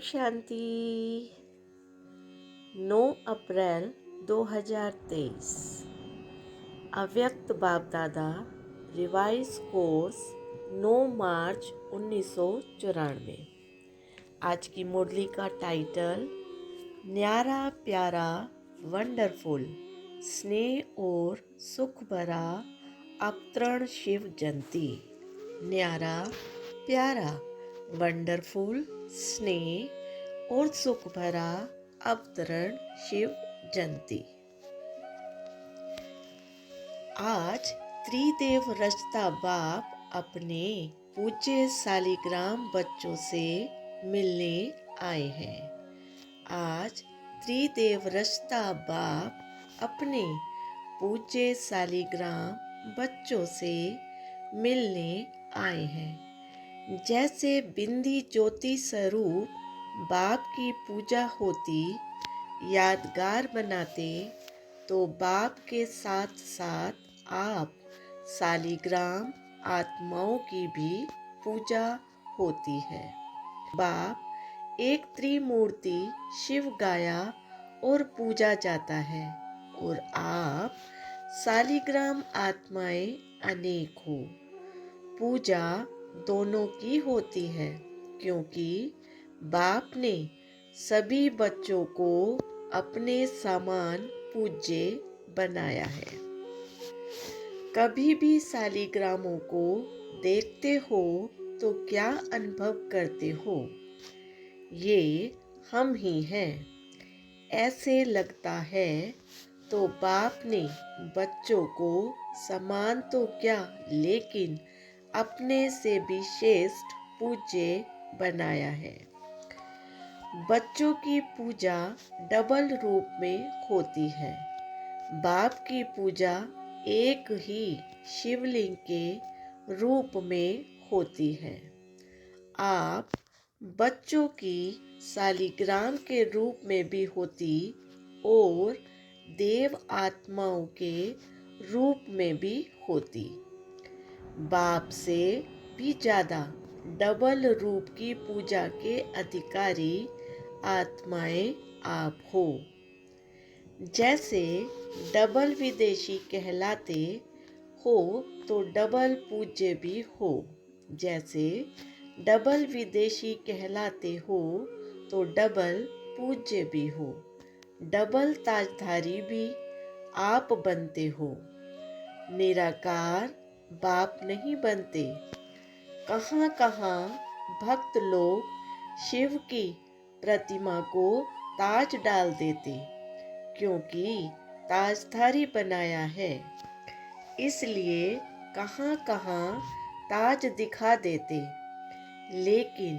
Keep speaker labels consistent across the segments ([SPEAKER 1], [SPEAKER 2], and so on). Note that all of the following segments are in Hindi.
[SPEAKER 1] शांति। 9 अप्रैल 2023। अव्यक्त बाप दादा रिवाइज कोर्स 9 मार्च 1994। आज की मुरली का टाइटल न्यारा प्यारा वंडरफुल स्नेह और सुख भरा अवतरण शिव जयंती। न्यारा प्यारा वंडरफुल स्नेह और सुख भरा अवतरण शिव जयंती। आज त्रिदेव रचता बाप अपने पूज्य सालिग्राम बच्चों से मिलने आए हैं। आज त्रिदेव रचता बाप अपने पूज्य सालिग्राम बच्चों से मिलने आए हैं। जैसे बिंदी ज्योति स्वरूप बाप की पूजा होती, यादगार बनाते, तो बाप के साथ साथ आप सालिग्राम आत्माओं की भी पूजा होती है। बाप एक त्रिमूर्ति शिव गाया और पूजा जाता है, और आप सालिग्राम आत्माएं अनेक हो। पूजा दोनों की होती है, क्योंकि बाप ने सभी बच्चों को अपने समान पूज्य बनाया है। कभी भी सालिग्रामों को देखते हो तो क्या अनुभव करते हो? ये हम ही हैं, ऐसे लगता है। तो बाप ने बच्चों को समान तो क्या, लेकिन अपने से भी श्रेष्ठ पूज्य बनाया है। बच्चों की पूजा डबल रूप में होती है। बाप की पूजा एक ही शिवलिंग के रूप में होती है। आप बच्चों की सालिग्राम के रूप में भी होती और देव आत्माओं के रूप में भी होती। बाप से भी ज्यादा डबल रूप की पूजा के अधिकारी आत्माएं आप हो। जैसे डबल विदेशी कहलाते हो तो डबल पूज्य भी हो। जैसे डबल विदेशी कहलाते हो तो डबल पूज्य भी हो। डबल ताजधारी भी आप बनते हो। निराकार बाप नहीं बनते। कहाँ कहाँ भक्त लोग शिव की प्रतिमा को ताज डाल देते, क्योंकि ताजधारी बनाया है, इसलिए कहाँ कहाँ ताज दिखा देते। लेकिन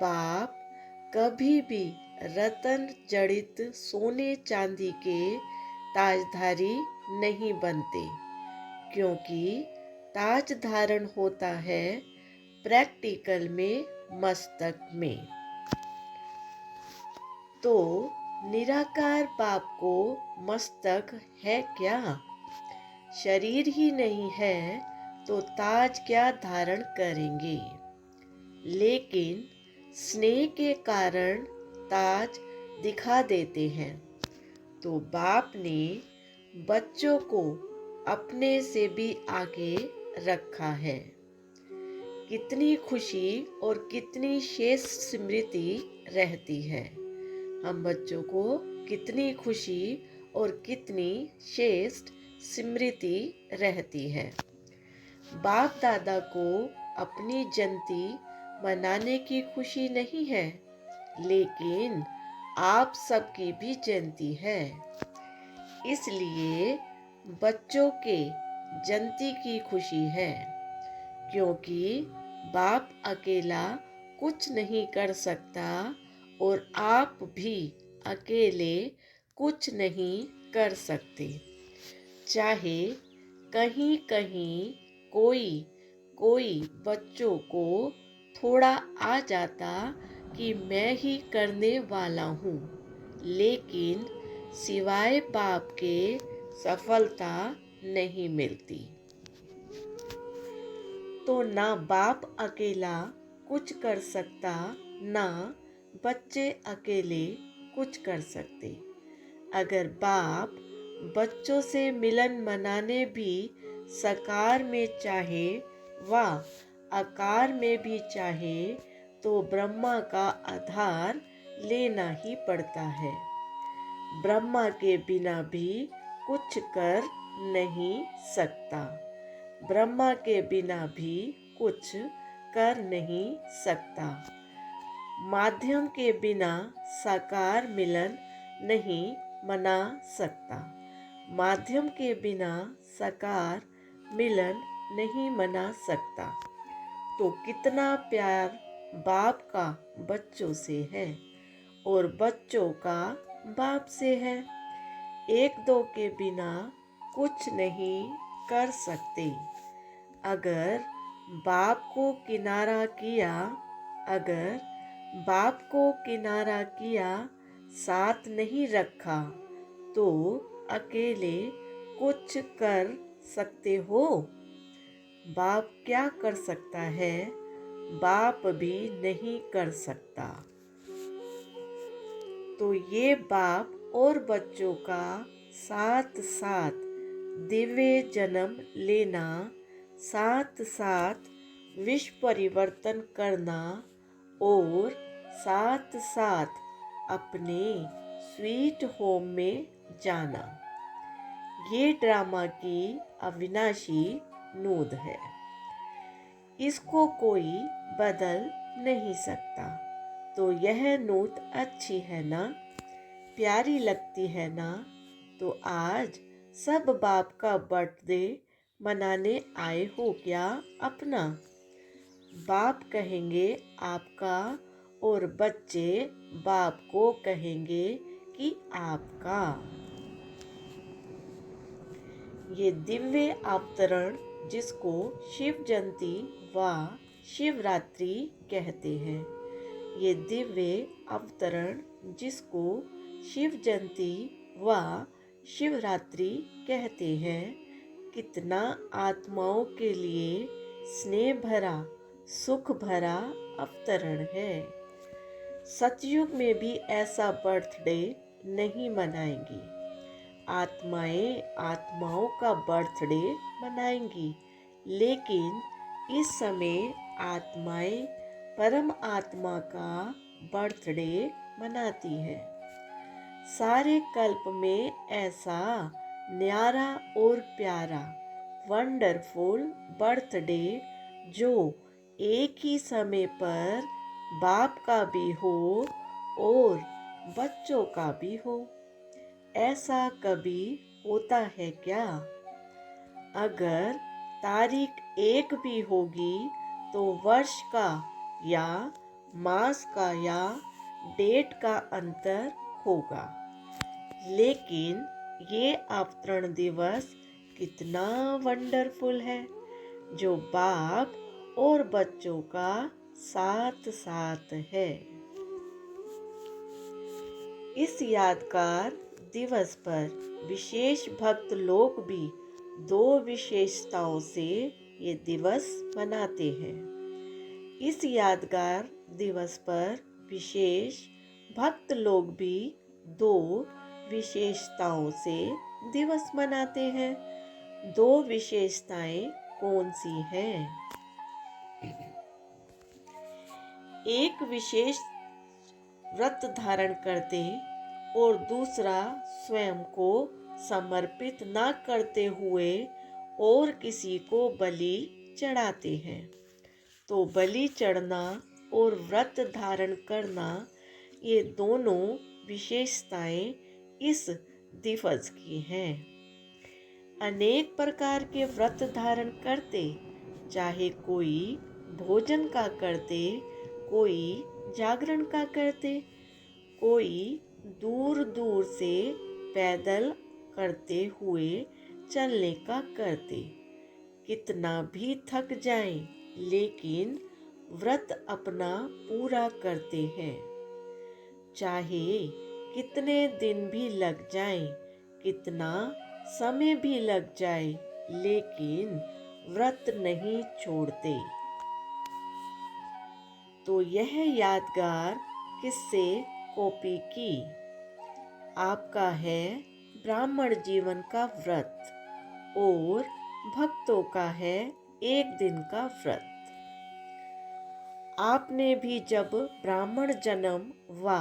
[SPEAKER 1] बाप कभी भी रतन जड़ित सोने चांदी के ताजधारी नहीं बनते, क्योंकि ताज धारण होता है प्रैक्टिकल में मस्तक में। तो निराकार बाप को मस्तक है क्या? शरीर ही नहीं है तो ताज क्या धारण करेंगे? लेकिन स्नेह के कारण ताज दिखा देते हैं। तो बाप ने बच्चों को अपने से भी आगे रखा है। कितनी खुशी और कितनी शेष स्मृति रहती है। हम बच्चों को कितनी खुशी और कितनी श्रेष्ठ स्मृति रहती है। बाप दादा को अपनी जयंती मनाने की खुशी नहीं है, लेकिन आप सबकी भी जयंती है। इसलिए बच्चों के जयंती की खुशी है, क्योंकि बाप अकेला कुछ नहीं कर सकता और आप भी अकेले कुछ नहीं कर सकते। चाहे कहीं कहीं कोई बच्चों को थोड़ा आ जाता कि मैं ही करने वाला हूँ, लेकिन सिवाय बाप के सफलता नहीं मिलती। तो ना बाप अकेला कुछ कर सकता, ना बच्चे अकेले कुछ कर सकते। अगर बाप बच्चों से मिलन मनाने भी साकार में चाहे व आकार में भी चाहे तो ब्रह्मा का आधार लेना ही पड़ता है। ब्रह्मा के बिना भी कुछ कर नहीं सकता। ब्रह्मा के बिना भी कुछ कर नहीं सकता। माध्यम के बिना साकार मिलन नहीं मना सकता। माध्यम के बिना साकार मिलन नहीं मना सकता। तो कितना प्यार बाप का बच्चों से है और बच्चों का बाप से है। एक दो के बिना कुछ नहीं कर सकते। अगर बाप को किनारा किया, अगर बाप को किनारा किया, साथ नहीं रखा तो अकेले कुछ कर सकते हो। बाप क्या कर सकता है, बाप भी नहीं कर सकता। तो ये बाप और बच्चों का साथ साथ दिव्य जन्म लेना, साथ साथ विश्व परिवर्तन करना और साथ साथ अपने स्वीट होम में जाना, ये ड्रामा की अविनाशी नूद है। इसको कोई बदल नहीं सकता। तो यह नूत अच्छी है ना, प्यारी लगती है ना। तो आज सब बाप का बर्थडे मनाने आए हो क्या अपना? बाप कहेंगे आपका और बच्चे बाप को कहेंगे कि आपका। ये दिव्य अवतरण जिसको शिव जयंती व शिवरात्रि कहते हैं, ये दिव्य अवतरण जिसको शिव जयंती व शिवरात्रि कहते हैं, कितना आत्माओं के लिए स्नेह भरा, सुख भरा अवतरण है। सतयुग में भी ऐसा बर्थडे नहीं मनाएंगी। आत्माएं आत्माओं का बर्थडे मनाएंगी, लेकिन इस समय आत्माएं परम आत्मा का बर्थडे मनाती हैं। सारे कल्प में ऐसा न्यारा और प्यारा वंडरफुल बर्थडे जो एक ही समय पर बाप का भी हो और बच्चों का भी हो, ऐसा कभी होता है क्या? अगर तारीख एक भी होगी तो वर्ष का या मास का या डेट का अंतर होगा। लेकिन ये अवतरण दिवस कितना वंडरफुल है जो बाप और बच्चों का साथ साथ है। इस यादगार दिवस पर विशेष भक्त लोग भी दो विशेषताओं से ये दिवस मनाते हैं। इस यादगार दिवस पर विशेष भक्त लोग भी दो विशेषताओं से दिवस मनाते हैं। दो विशेषताएं कौन सी हैं? एक विशेष व्रत धारण करते और दूसरा स्वयं को समर्पित न करते हुए और किसी को बलि चढ़ाते हैं। तो बलि चढ़ना और व्रत धारण करना, ये दोनों विशेषताएं इस दिवस की हैं। अनेक प्रकार के व्रत धारण करते, चाहे कोई भोजन का करते, कोई जागरण का करते, कोई दूर दूर से पैदल करते हुए चलने का करते। कितना भी थक जाएं, लेकिन व्रत अपना पूरा करते हैं। चाहे कितने दिन भी लग जाएं, कितना समय भी लग जाए, लेकिन व्रत नहीं छोड़ते। तो यह यादगार किससे कॉपी की। आपका है ब्राह्मण जीवन का व्रत और भक्तों का है एक दिन का व्रत। आपने भी जब ब्राह्मण जन्म व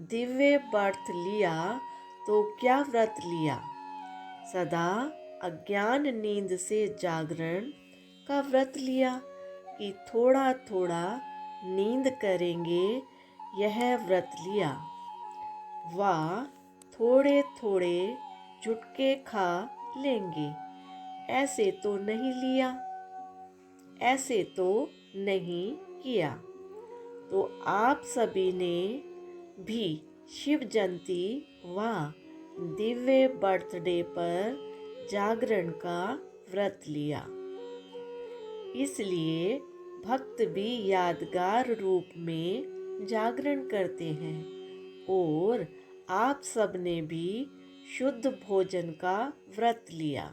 [SPEAKER 1] दिव्य बर्थ लिया तो क्या व्रत लिया। सदा अज्ञान नींद से जागरण का व्रत लिया कि थोड़ा थोड़ा नींद करेंगे, यह व्रत लिया। व थोड़े थोड़े झुटके खा लेंगे, ऐसे तो नहीं लिया, ऐसे तो नहीं किया। तो आप सभी ने भी शिव जयंती व दिव्य बर्थडे पर जागरण का व्रत लिया। इसलिए भक्त भी यादगार रूप में जागरण करते हैं और आप सबने भी शुद्ध भोजन का व्रत लिया।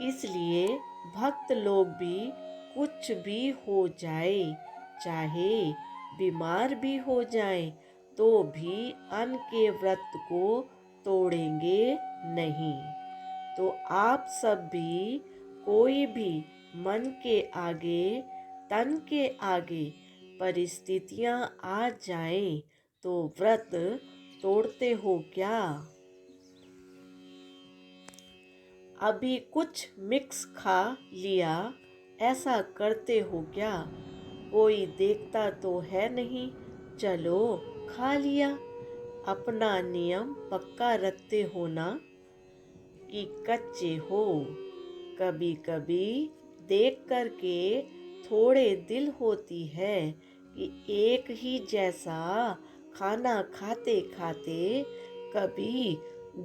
[SPEAKER 1] इसलिए भक्त लोग भी कुछ भी हो जाए, चाहे बीमार भी हो जाए, तो भी अन्न के व्रत को तोड़ेंगे नहीं। तो आप सब भी कोई भी मन के आगे तन के आगे परिस्थितियां आ जाएं तो व्रत तोड़ते हो क्या। अभी कुछ मिक्स खा लिया, ऐसा करते हो क्या। कोई देखता तो है नहीं, चलो खा लिया। अपना नियम पक्का रखते हो ना कि कच्चे हो। कभी कभी देख कर के थोड़े दिल होती है कि एक ही जैसा खाना खाते खाते कभी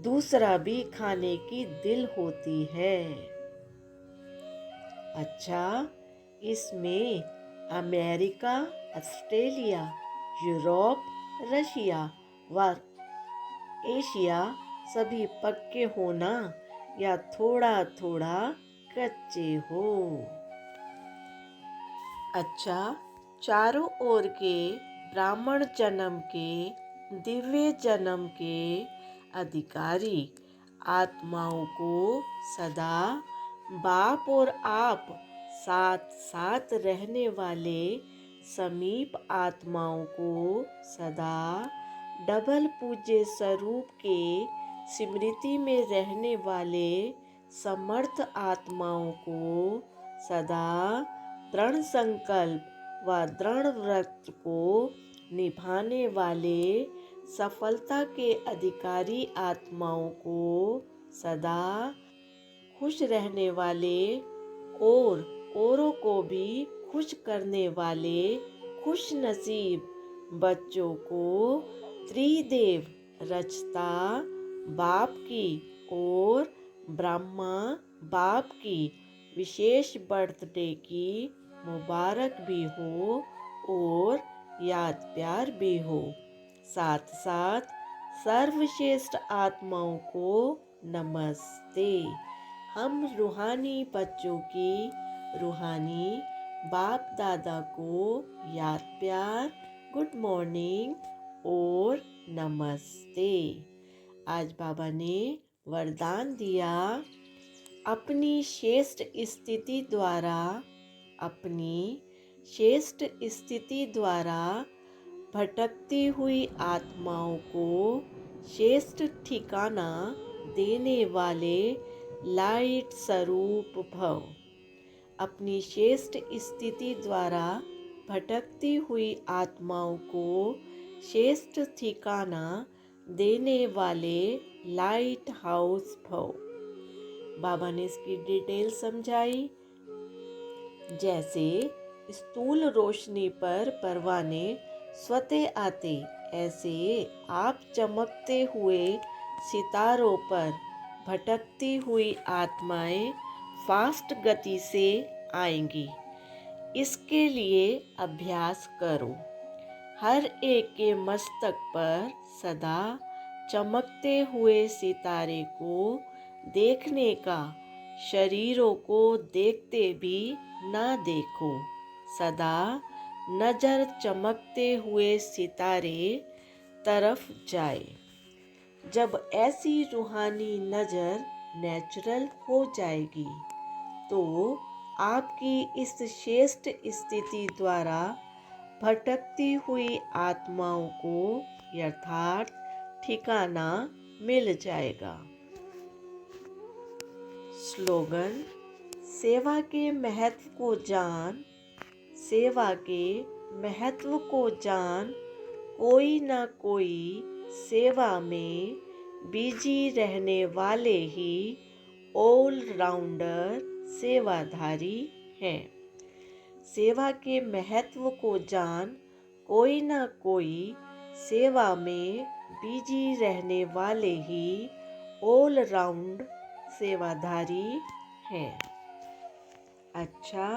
[SPEAKER 1] दूसरा भी खाने की दिल होती है। अच्छा, इसमें अमेरिका, ऑस्ट्रेलिया, यूरोप, रशिया व एशिया सभी पक्के होना या थोड़ा थोड़ा कच्चे हो। अच्छा, चारों ओर के ब्राह्मण जन्म के दिव्य जन्म के अधिकारी आत्माओं को सदा बाप और आप साथ साथ रहने वाले समीप आत्माओं को सदा डबल पूज्य स्वरूप के स्मृति में रहने वाले समर्थ आत्माओं को सदा दृढ़ संकल्प व दृढ़ व्रत को निभाने वाले सफलता के अधिकारी आत्माओं को सदा खुश रहने वाले और औरों को भी खुश करने वाले खुश नसीब बच्चों को त्रिदेव रचता बाप की और ब्रह्मा बाप की विशेष बर्थडे की मुबारक भी हो और याद प्यार भी हो। साथ साथ सर्वश्रेष्ठ आत्माओं को नमस्ते। हम रूहानी बच्चों की रूहानी बाप दादा को याद प्यार, गुड मॉर्निंग और नमस्ते। आज बाबा ने वरदान दिया, अपनी श्रेष्ठ स्थिति द्वारा, अपनी श्रेष्ठ स्थिति द्वारा भटकती हुई आत्माओं को श्रेष्ठ ठिकाना देने वाले लाइट स्वरूप भव। अपनी श्रेष्ठ स्थिति द्वारा भटकती हुई आत्माओं को श्रेष्ठ ठिकाना देने वाले लाइट हाउस भव। बाबा ने इसकी डिटेल समझाई। जैसे स्थूल रोशनी पर परवाने स्वतः आते, ऐसे आप चमकते हुए सितारों पर भटकती हुई आत्माएं फास्ट गति से आएंगी। इसके लिए अभ्यास करो। हर एक के मस्तक पर सदा चमकते हुए सितारे को देखने का, शरीरों को देखते भी ना देखो। सदा नजर चमकते हुए सितारे तरफ जाए। जब ऐसी रूहानी नजर नेचुरल हो जाएगी तो आपकी इस श्रेष्ठ स्थिति द्वारा भटकती हुई आत्माओं को यथार्थ ठिकाना मिल जाएगा। स्लोगन: सेवा के महत्व को जान, सेवा के महत्व को जान, कोई ना कोई सेवा में बिजी रहने वाले ही ऑलराउंडर सेवाधारी हैं। सेवा के महत्व को जान, कोई ना कोई सेवा में बिजी रहने वाले ही ऑलराउंड सेवाधारी हैं। अच्छा,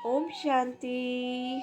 [SPEAKER 1] ओम शांति।